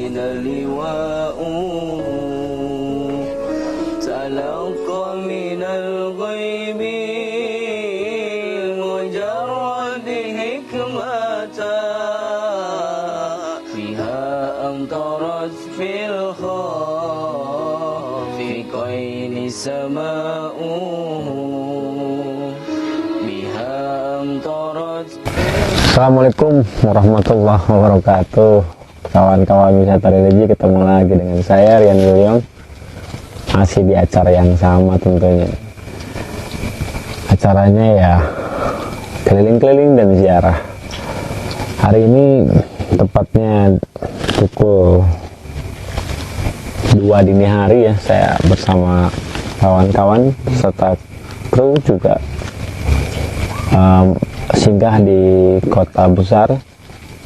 لواء تلقى من الغيب مجرد حكمة فيها أمطرت في الخافقين سماء بها أمطرت. Assalamualaikum warahmatullahi wabarakatuh. Kawan-kawan wisata religi, ketemu lagi dengan saya Rian William. Masih di acara yang sama tentunya. Acaranya ya keliling-keliling dan ziarah. Hari ini tepatnya pukul 2 dini hari ya, saya bersama kawan-kawan serta kru juga singgah di kota besar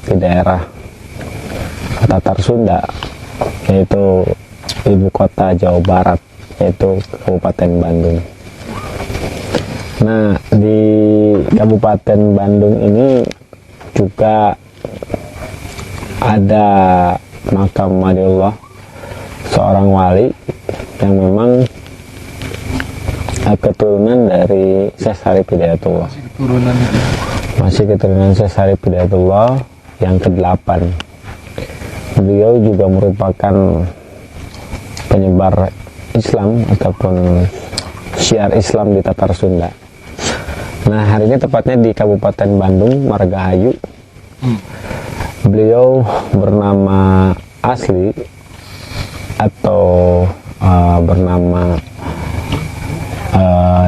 di daerah Tatar Sunda, yaitu ibu kota Jawa Barat, yaitu Kabupaten Bandung. Nah, di Kabupaten Bandung ini juga ada makam waliullah, seorang wali yang memang keturunan dari Syekh Syarif Hidayatullah. Masih keturunan Syekh Syarif Hidayatullah yang ke-8. Beliau juga merupakan penyebar Islam ataupun syiar Islam di Tatar Sunda. Nah, hari ini tepatnya di Kabupaten Bandung, Margahayu. Beliau bernama asli atau bernama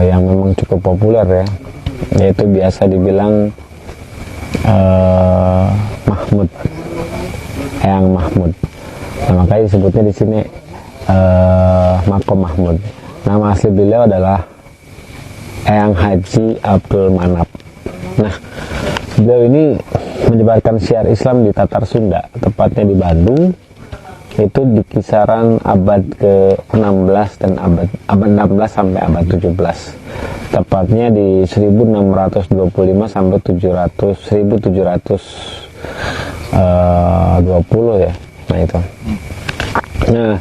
yang memang cukup populer ya, yaitu biasa dibilang Mahmud, Eyang Mahmud. Nah, makanya disebutnya di sini Makom Mahmud. Nama asli beliau adalah Eyang Haji Abdul Manap. Nah, beliau ini menyebarkan syiar Islam di Tatar Sunda, tepatnya di Bandung, itu di kisaran abad ke-16 dan abad 16 sampai abad 17. Tepatnya di 1625 sampai 1720 ya. Nah, itu. Nah,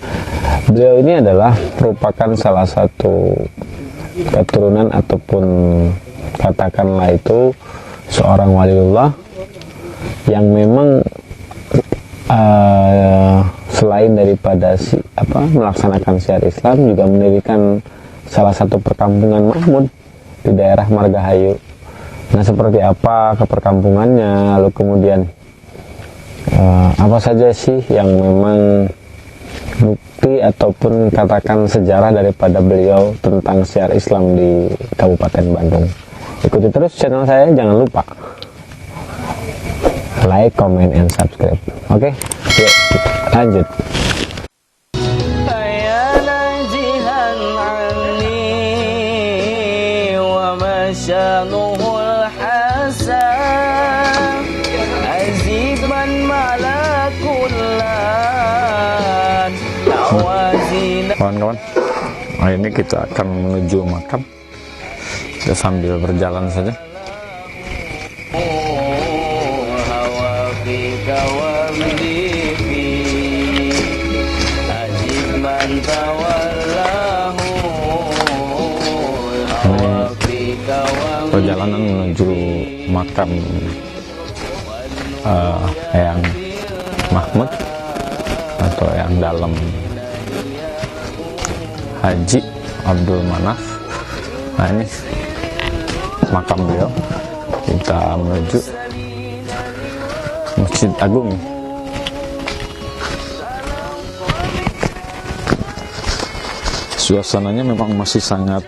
beliau ini adalah merupakan salah satu keturunan ataupun katakanlah itu seorang waliullah yang memang selain daripada melaksanakan syiar Islam, juga mendirikan salah satu perkampungan Mahmud di daerah Margahayu. Nah, seperti apa keperkampungannya, lalu kemudian apa saja sih yang memang bukti ataupun katakan sejarah daripada beliau tentang syiar Islam di Kabupaten Bandung. Ikuti terus channel saya, jangan lupa like, comment, and subscribe. Oke, yuk lanjut. Kawan-kawan, hari ini kita akan menuju makam. Kita sambil berjalan saja. Perjalanan menuju makam Eyang Mahmud atau Eyang Dalam Haji Abdul Manaf. Nah, ini makam beliau. Kita menuju Masjid Agung. Suasananya memang masih sangat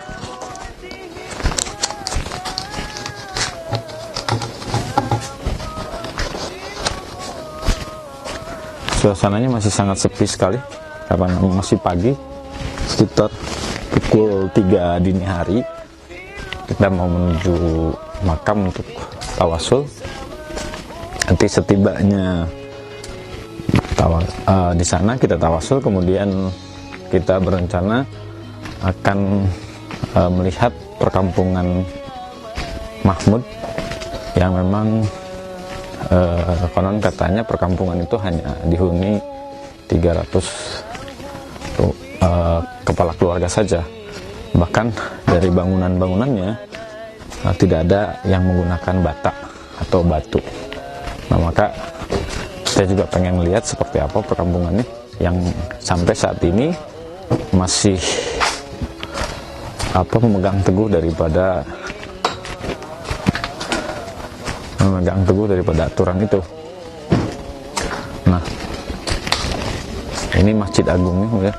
sepi sekali karena masih pagi, sekitar pukul 3 dini hari. Kita mau menuju makam untuk tawasul. Nanti setibanya di sana kita tawasul, kemudian kita berencana akan melihat perkampungan Mahmud yang memang konon katanya perkampungan itu hanya dihuni 300 kepala keluarga saja. Bahkan dari bangunan-bangunannya tidak ada yang menggunakan bata atau batu. Nah, maka saya juga pengen lihat seperti apa perkampungannya yang sampai saat ini masih memegang teguh daripada aturan itu. Nah, ini Masjid Agungnya, ya.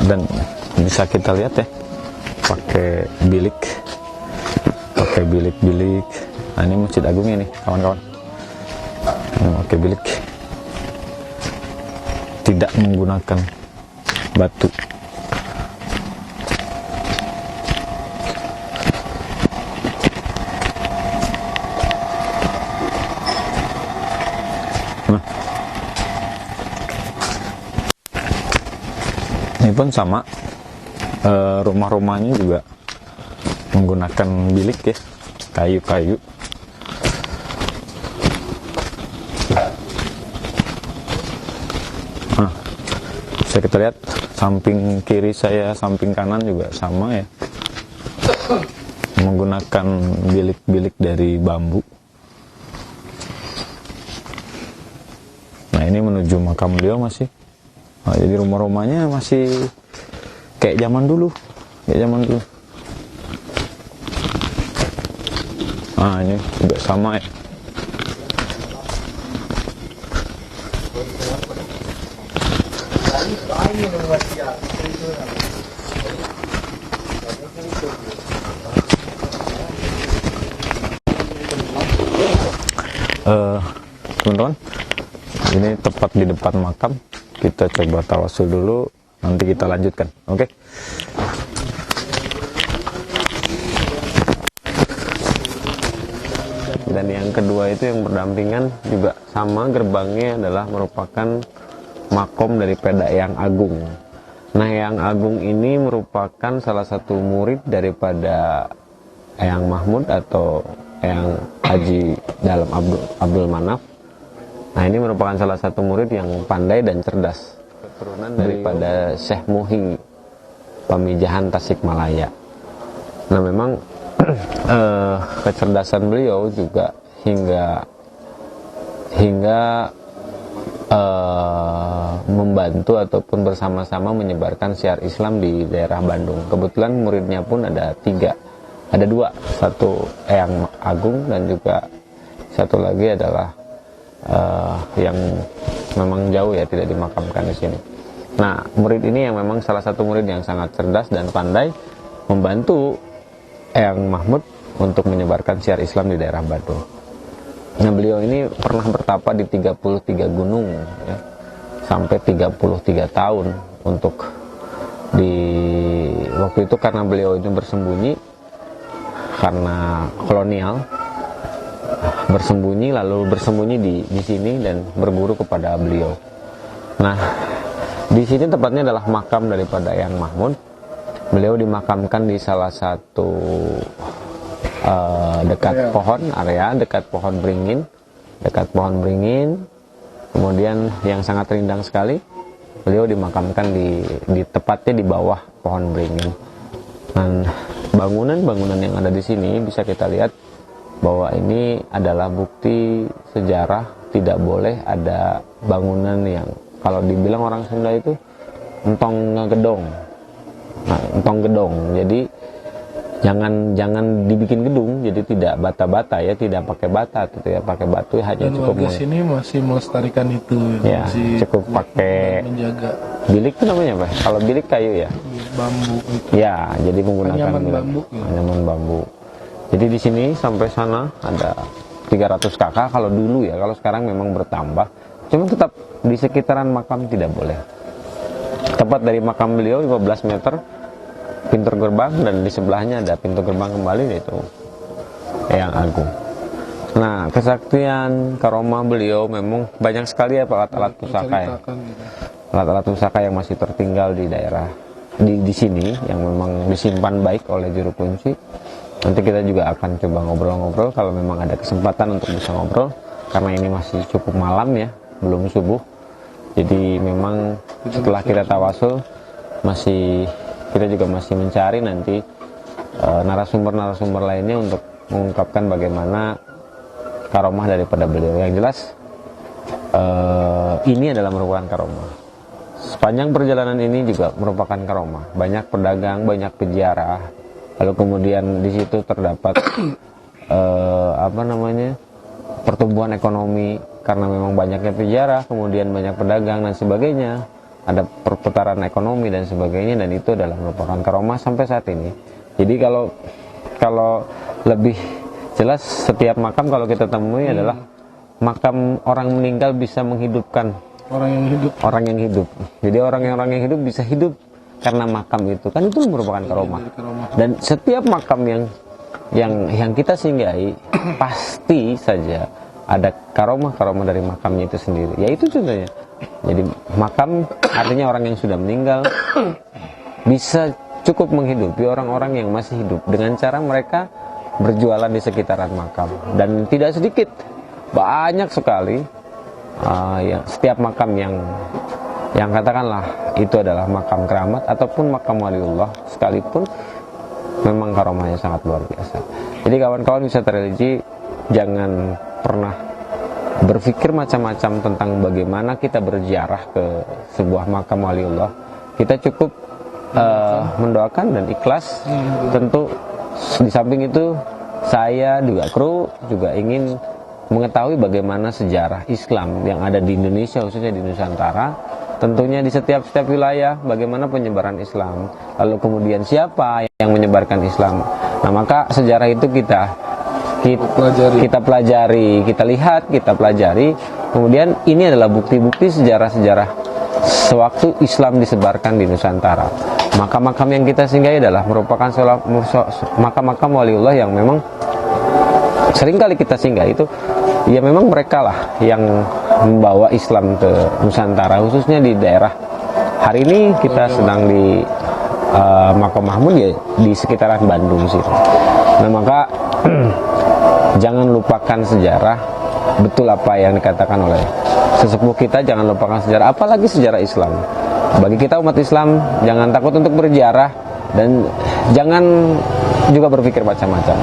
Dan bisa kita lihat ya, pakai bilik. Nah, ini Masjid Agungnya nih, kawan-kawan. Ini pakai bilik, tidak menggunakan batu. Nah, ini pun sama, rumah-rumahnya juga menggunakan bilik ya, kayu-kayu. Nah, bisa kita lihat samping kiri saya, samping kanan juga sama ya, menggunakan bilik-bilik dari bambu. Nah, ini menuju makam beliau masih. Nah, jadi rumah-rumahnya masih kayak zaman dulu. Nah, ini juga sama ya. Teman-teman, ini tepat di depan makam. Kita coba tawasul dulu, nanti kita lanjutkan. Oke. Dan yang kedua itu yang berdampingan juga sama, gerbangnya adalah merupakan makom daripada Eyang Agung. Nah, Eyang Agung ini merupakan salah satu murid daripada Eyang Mahmud atau Eyang Haji Dalam Abdul Manaf. Nah, ini merupakan salah satu murid yang pandai dan cerdas, keturunan daripada Syekh Muhi Pamijahan Tasikmalaya. Nah, memang kecerdasan beliau juga hingga membantu ataupun bersama-sama menyebarkan syiar Islam di daerah Bandung. Kebetulan muridnya pun ada 3, ada 2, satu Eyang Agung dan juga satu lagi adalah yang memang jauh ya, tidak dimakamkan di sini. Nah, murid ini yang memang salah satu murid yang sangat cerdas dan pandai membantu Eyang Mahmud untuk menyebarkan syiar Islam di daerah Bandung. Nah, beliau ini pernah bertapa di 33 gunung ya, sampai 33 tahun untuk di waktu itu, karena beliau itu bersembunyi karena kolonial, bersembunyi di sini dan berburu kepada beliau. Nah, di sini tepatnya adalah makam daripada Eyang Mahmud. Beliau dimakamkan di salah satu dekat pohon beringin. Kemudian yang sangat rindang sekali, beliau dimakamkan di tepatnya di bawah pohon beringin. Dan bangunan-bangunan yang ada di sini bisa kita lihat bahwa ini adalah bukti sejarah. Tidak boleh ada bangunan yang kalau dibilang orang Sunda itu entong gedong. Nah, entong gedong. Jadi jangan dibikin gedung, jadi tidak bata-bata ya, tidak pakai bata, tidak pakai batu, hanya dan cukup warga sini masih melestarikan itu ya, masih cukup pakai menjaga. Bilik itu namanya apa? Kalau bilik kayu ya? Bambu itu. Ya, jadi menggunakan anyaman bambu. Jadi di sini sampai sana ada 300 kakak kalau dulu ya, kalau sekarang memang bertambah. Cuma tetap di sekitaran makam tidak boleh. Tepat dari makam beliau 15 meter pintu gerbang, dan di sebelahnya ada pintu gerbang kembali, yaitu Eyang Agung. Nah, kesaktian karomah beliau memang banyak sekali ya alat-alat pusaka ya. Alat-alat pusaka yang masih tertinggal di daerah di sini yang memang disimpan baik oleh juru kunci. Nanti kita juga akan coba ngobrol-ngobrol kalau memang ada kesempatan untuk bisa ngobrol. karena ini masih cukup malam ya, belum subuh. Jadi memang setelah kita tawasul kita juga masih mencari nanti narasumber-narasumber lainnya untuk mengungkapkan bagaimana karomah daripada beliau. Yang jelas ini adalah merupakan karomah. Sepanjang perjalanan ini juga merupakan karomah. Banyak pedagang, banyak peziarah. Lalu kemudian di situ terdapat pertumbuhan ekonomi karena memang banyaknya peziarah, kemudian banyak pedagang dan sebagainya. Ada perputaran ekonomi dan sebagainya, dan itu adalah merupakan karomah sampai saat ini. Jadi kalau lebih jelas, setiap makam kalau kita temui adalah makam orang meninggal bisa menghidupkan orang yang hidup. Jadi orang yang hidup bisa hidup karena makam itu, kan itu merupakan karomah. Dan setiap makam yang kita singgahi pasti saja ada karomah dari makamnya itu sendiri. Yaitu contohnya, jadi makam artinya orang yang sudah meninggal bisa cukup menghidupi orang-orang yang masih hidup dengan cara mereka berjualan di sekitaran makam. Dan tidak sedikit, banyak sekali setiap makam yang katakanlah itu adalah makam keramat ataupun makam waliullah sekalipun, memang karomahnya sangat luar biasa. Jadi kawan-kawan wisata religi, jangan pernah berpikir macam-macam tentang bagaimana kita berziarah ke sebuah makam waliullah. Kita cukup mendoakan dan ikhlas. Tentu di samping itu saya juga kru juga ingin mengetahui bagaimana sejarah Islam yang ada di Indonesia, khususnya di Nusantara. Tentunya di setiap wilayah bagaimana penyebaran Islam, lalu kemudian siapa yang menyebarkan Islam. Nah, maka sejarah itu kita pelajari, kita lihat, kita pelajari. Kemudian ini adalah bukti-bukti sejarah-sejarah sewaktu Islam disebarkan di Nusantara. Makam-makam yang kita singgahi adalah merupakan makam-makam waliullah yang memang seringkali kita singgah. Itu ya memang mereka lah yang membawa Islam ke Nusantara, khususnya di daerah. Hari ini kita sedang di Makom Mahmud, ya di sekitaran Bandung sih. Nah, maka jangan lupakan sejarah. Betul apa yang dikatakan oleh sesepuh kita, jangan lupakan sejarah, apalagi sejarah Islam. Bagi kita umat Islam, jangan takut untuk berziarah dan jangan juga berpikir macam-macam.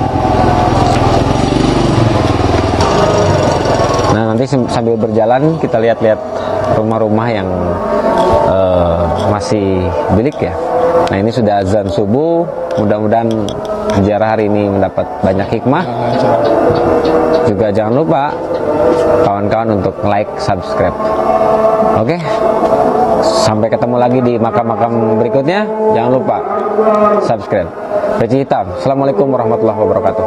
Nah, nanti sambil berjalan kita lihat-lihat rumah-rumah yang masih bilik ya. Nah, ini sudah azan subuh. Mudah-mudahan ziarah hari ini mendapat banyak hikmah. Juga jangan lupa kawan-kawan untuk like, subscribe. Oke, sampai ketemu lagi di makam-makam berikutnya. Jangan lupa subscribe. Peci Hitam. Assalamualaikum warahmatullahi wabarakatuh.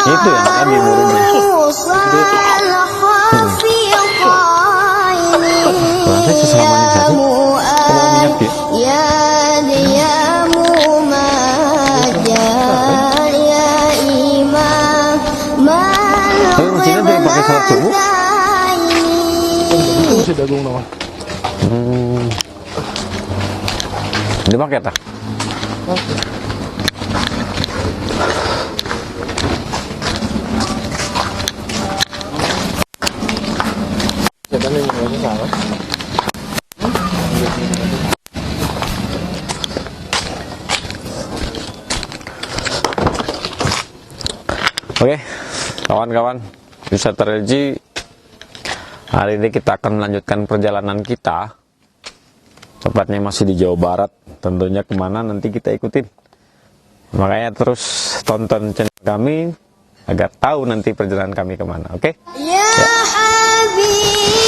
Itu yang tadi muridnya. Saya sesama nih satu. Kalau minyak ya. Tapi mesinnya dia pakai salat subuh. Itu dagung nama. Dipakai tak? Oke, kawan-kawan wisata religi, hari ini kita akan melanjutkan perjalanan kita. Tepatnya masih di Jawa Barat. Tentunya kemana nanti kita ikutin. Makanya terus tonton channel kami agar tahu nanti perjalanan kami kemana. Oke? Ya Habibi